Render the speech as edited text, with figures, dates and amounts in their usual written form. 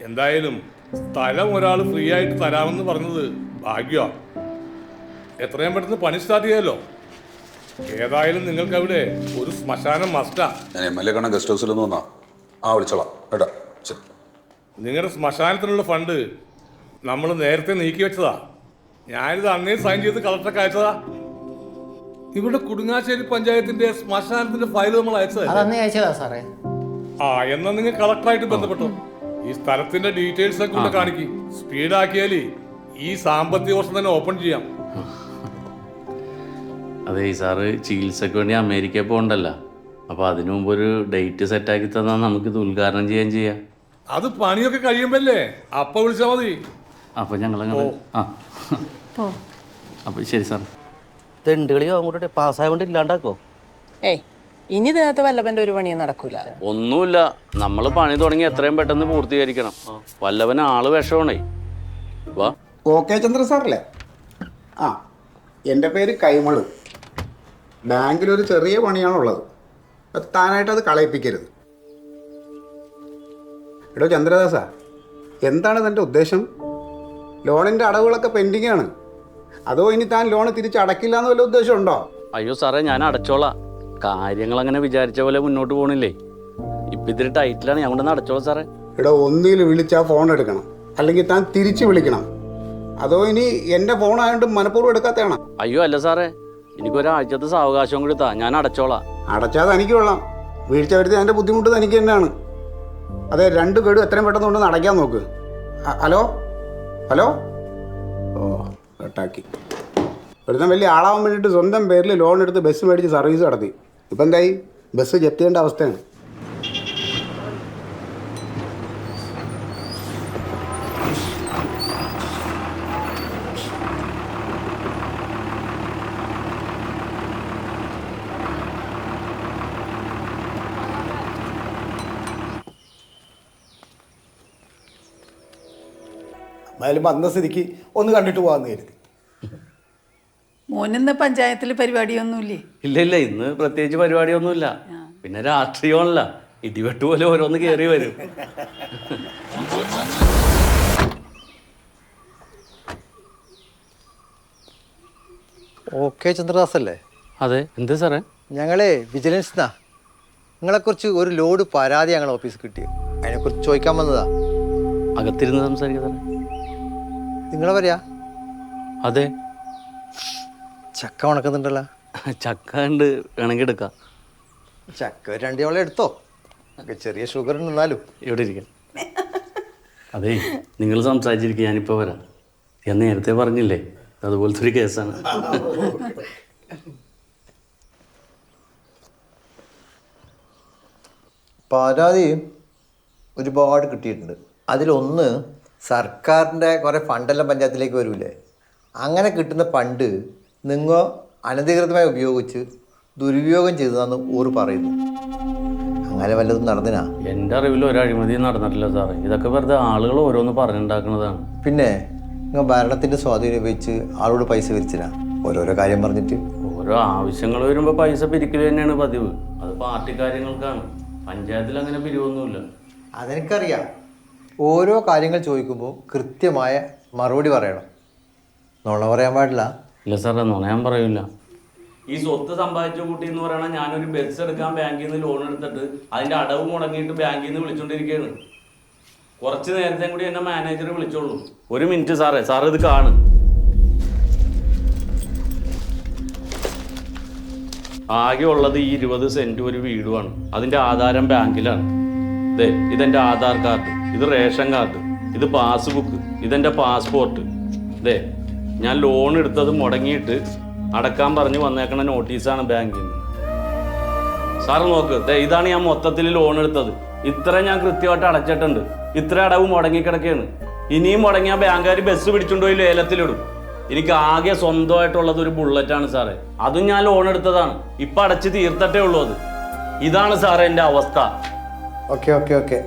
എന്തായാലും സ്ഥലം ഒരാൾ ഫ്രീ ആയിട്ട് തരാമെന്ന് പറഞ്ഞത് ഭാഗ്യമാണ്. എത്രയും പെട്ടെന്ന് പണി സ്റ്റാർട്ട് ചെയ്യാമല്ലോ. ഏതായാലും നിങ്ങൾക്ക് അവിടെ ഒരു ശ്മശാനം മസ്റ്റാ. ഞാൻ MLA കാണാൻ ഗസ്റ്റ് ഹൗസിൽ നിന്ന് വന്നാ വിളിച്ചോളാം കേട്ടോ. നിങ്ങളുടെ ശ്മശാനത്തിനുള്ള ഫണ്ട് നമ്മൾ നേരത്തെ നീക്കി വെച്ചതാ. ഞാനിത് അന്നേ സൈൻ ചെയ്ത് കളക്ടർക്ക് അയച്ചതാ. ഇവിടെ കുടുങ്ങാശ്ശേരി പഞ്ചായത്തിന്റെ ശ്മശാനത്തിന്റെ ഫയൽ നമ്മൾ അയച്ചതാ സാറേ. എന്നാ നിങ്ങൾ കളക്ടറായിട്ട് ബന്ധപ്പെട്ടോ. ഈ സ്ഥലത്തിന്റെ ഡീറ്റെയിൽസ് ഒക്കെ കൊണ്ട് കാണിക്കും. സ്പീഡാക്കിയാൽ ഈ സാമ്പത്തിക വർഷം തന്നെ ഓപ്പൺ ചെയ്യാം. അതെ സാറ് ചികിത്സക്ക് വേണ്ടി അമേരിക്കയിൽ പോകണ്ടല്ലോ. അപ്പോൾ അതിനു മുമ്പ് ഒരു ഡേറ്റ് സെറ്റാക്കി തന്നാൽ നമുക്കിത് ഉദ്ഘാടനം ചെയ്യാം. അത് പണിയൊക്കെ കഴിയുമ്പല്ലേ അപ്പ വിളിച്ചാൽ മതി. അപ്പോൾ ഞങ്ങളങ്ങനെ അപ്പോൾ ശരി സാർ. തെണ്ടുകളിയോ അങ്ങോട്ടെ പാസ്സായോണ്ട് ഇല്ലാണ്ടാക്കോ? ഇനി ഇതിനകത്ത് വല്ലഭന്റെ ഒരു പണിയും നടക്കൂല. ഒന്നുമില്ല, നമ്മൾ പണി തുടങ്ങി എത്രയും പെട്ടെന്ന് പൂർത്തീകരിക്കണം. വല്ലവൻ ആള് വിഷമാണേ. വാ. ഓക്കെ ചന്ദ്ര സാറല്ലേ? എൻ്റെ പേര് കൈമള്. ബാങ്കിലൊരു ചെറിയ പണിയാണുള്ളത്. അത് താനായിട്ട് അത് കളയിപ്പിക്കരുത്. എടോ ചന്ദ്രദാസ, എന്താണ് തൻ്റെ ഉദ്ദേശം? ലോണിൻ്റെ അടവുകളൊക്കെ പെൻഡിങ് ആണ്. അതോ ഇനി താൻ ലോണ് തിരിച്ചടക്കില്ല എന്ന് വല്ല ഉദ്ദേശമുണ്ടോ? അയ്യോ സാറേ, ഞാൻ അടച്ചോളാം. കാര്യങ്ങൾ അങ്ങനെ വിചാരിച്ച പോലെ മുന്നോട്ട് പോകണില്ലേ. ഇപ്പം ഇതിൽ ടൈറ്റിലാണ്, ഞാൻ കൊണ്ടൊന്ന് അടച്ചോളാം സാറേ. എടോ, ഒന്നിൽ വിളിച്ചാൽ ഫോൺ എടുക്കണം, അല്ലെങ്കിൽ താൻ തിരിച്ച് വിളിക്കണം. അതോ ഇനി എൻ്റെ ഫോണായതുകൊണ്ട് മനഃപൂർവ്വം എടുക്കാത്തതാണ്? അയ്യോ അല്ല സാറേ, എനിക്കൊരാഴ്ചത്തെ സാവകാശം കൊടുത്താ ഞാൻ അടച്ചോളാം. അടച്ചാൽ തനിക്ക് കൊള്ളാം. വീഴ്ച വരുത്തി അതിൻ്റെ ബുദ്ധിമുട്ട് തനിക്ക് തന്നെയാണ്. അതെ, 2 ഗഡു എത്രയും പെട്ടെന്ന് കൊണ്ടൊന്ന് അടയ്ക്കാൻ നോക്ക്. Hello hello. കട്ടാക്കി. ഒരുത്തം വലിയ ആളാവാൻ വേണ്ടിയിട്ട് സ്വന്തം പേരിൽ ലോൺ എടുത്ത് ബസ് മേടിച്ച് സർവീസ് നടത്തി. ഇപ്പം എന്തായി? ബസ് ജപ്തി ചെയ്യേണ്ട അവസ്ഥയാണ്. എന്തായാലും വന്ന സ്ഥിതിക്ക് ഒന്ന് കണ്ടിട്ട് പോകാമെന്ന് കരുതി. മോനിന്ന് പഞ്ചായത്തിൽ പരിപാടിയൊന്നുമില്ലേ? ഇല്ല, ഇന്ന് പ്രത്യേകിച്ച് പരിപാടിയൊന്നുമില്ല. പിന്നെ രാഷ്ട്രീയമല്ല, ഇടിവെട്ട് പോലെ ഓരോന്ന് കയറി വരും. ഓക്കെ ചന്ദ്രദാസ് അല്ലേ? അതെ, എന്ത് സാറേ? ഞങ്ങളെ വിജിലൻസ് നിങ്ങളെക്കുറിച്ച് ഒരു ലോഡ് പരാതി ഞങ്ങളെ ഓഫീസിൽ കിട്ടി. അതിനെക്കുറിച്ച് ചോദിക്കാൻ വന്നതാ. അകത്തിരുന്ന് സംസാരിക്കാം സാറേ. നിങ്ങളെ പറയാ? അതെ. ചക്ക ഉണക്കുന്നുണ്ടല്ലോ. ചക്ക ഉണ്ട്, വേണമെങ്കിൽ എടുക്കാം. ചക്ക 2 ഓളം എടുത്തോ. ചെറിയ ഷുഗർ ഉണ്ടെന്നാലും. ഇവിടെ ഇരിക്കാം. അതെ, നിങ്ങൾ സംസാരിച്ചിരിക്കുക, ഞാനിപ്പോൾ വരാം. ഞാൻ നേരത്തെ പറഞ്ഞില്ലേ, അതുപോലത്തെ ഒരു കേസാണ്. പരാതി ഒരുപാട് കിട്ടിയിട്ടുണ്ട്. അതിലൊന്ന്, സർക്കാരിൻ്റെ കുറേ ഫണ്ടെല്ലാം പഞ്ചായത്തിലേക്ക് വരൂലേ, അങ്ങനെ കിട്ടുന്ന ഫണ്ട് നിങ്ങൾ അനധികൃതമായി ഉപയോഗിച്ച് ദുരുപയോഗം ചെയ്തതാണെന്ന് ഓർ പറയുന്നു. അങ്ങനെ വല്ലതും നടന്നിനാ? എൻ്റെ അറിവിൽ ഒരു അഴിമതിയും നടന്നിട്ടില്ല സാറേ. ഇതൊക്കെ വെറുതെ ആളുകൾ ഓരോന്ന് പറഞ്ഞുണ്ടാക്കുന്നതാണ്. പിന്നെ നിങ്ങൾ ഭരണത്തിൻ്റെ സ്വാധീനം ഉപയോഗിച്ച് ആളോട് പൈസ പിരിച്ചിനാ? ഓരോരോ കാര്യം പറഞ്ഞിട്ട്. ഓരോ ആവശ്യങ്ങൾ വരുമ്പോൾ പൈസ പിരിക്കൽ തന്നെയാണ് പതിവ്. അത് പാർട്ടി കാര്യങ്ങൾക്കാണ്. പഞ്ചായത്തിൽ അങ്ങനെ പിരിവൊന്നുമില്ല. അതെനിക്കറിയാം. ഓരോ കാര്യങ്ങൾ ചോദിക്കുമ്പോൾ കൃത്യമായ മറുപടി പറയണം. നുണ പറയാൻ പാടില്ല. ഇല്ല സാറേ, നുണ ഞാൻ പറയൂല. ഈ സ്വത്ത് സമ്പാദിച്ച കൂട്ടി എന്ന് പറയണ, ഞാനൊരു ബസ് എടുക്കാൻ ബാങ്കിൽ നിന്ന് ലോൺ എടുത്തിട്ട് അതിൻ്റെ അടവ് മുടങ്ങിയിട്ട് ബാങ്കിൽ നിന്ന് വിളിച്ചുകൊണ്ടിരിക്കുകയാണ്. കുറച്ച് നേരത്തെ കൂടി എന്നെ മാനേജർ വിളിച്ചോളൂ. 1 മിനിറ്റ് സാറേ, സാർ ഇത് കാണും. ആകെ ഉള്ളത് ഈ 20 സെൻറ്റ് ഒരു വീടുമാണ്. അതിൻ്റെ ആധാരം ബാങ്കിലാണ്. ഇതെൻ്റെ ആധാർ കാർഡ്, ഇത് റേഷൻ കാർഡ്, ഇത് പാസ്ബുക്ക്, ഇതെൻ്റെ പാസ്പോർട്ട്. ഞാൻ ലോൺ എടുത്തത് മുടങ്ങിയിട്ട് അടക്കാൻ പറഞ്ഞ് വന്നേക്കണ നോട്ടീസാണ് ബാങ്കിൽ നിന്ന്. സാറ് നോക്ക്, ഇതാണ് ഞാൻ മൊത്തത്തിൽ ലോൺ എടുത്തത്. ഇത്ര ഞാൻ കൃത്യമായിട്ട് അടച്ചിട്ടുണ്ട്. ഇത്ര അടവ് മുടങ്ങിക്കിടക്കുകയാണ്. ഇനിയും മുടങ്ങിയ ബാങ്കുകാർ ബസ് പിടിച്ചുകൊണ്ടുപോയി ലേലത്തിലിടും. എനിക്ക് ആകെ സ്വന്തമായിട്ടുള്ളത് ഒരു ബുള്ളറ്റാണ് സാറേ. അതും ഞാൻ ലോൺ എടുത്തതാണ്. ഇപ്പം അടച്ച് തീർത്തട്ടേ ഉള്ളൂ അത്. ഇതാണ് സാറേ എൻ്റെ അവസ്ഥ. ഓക്കെ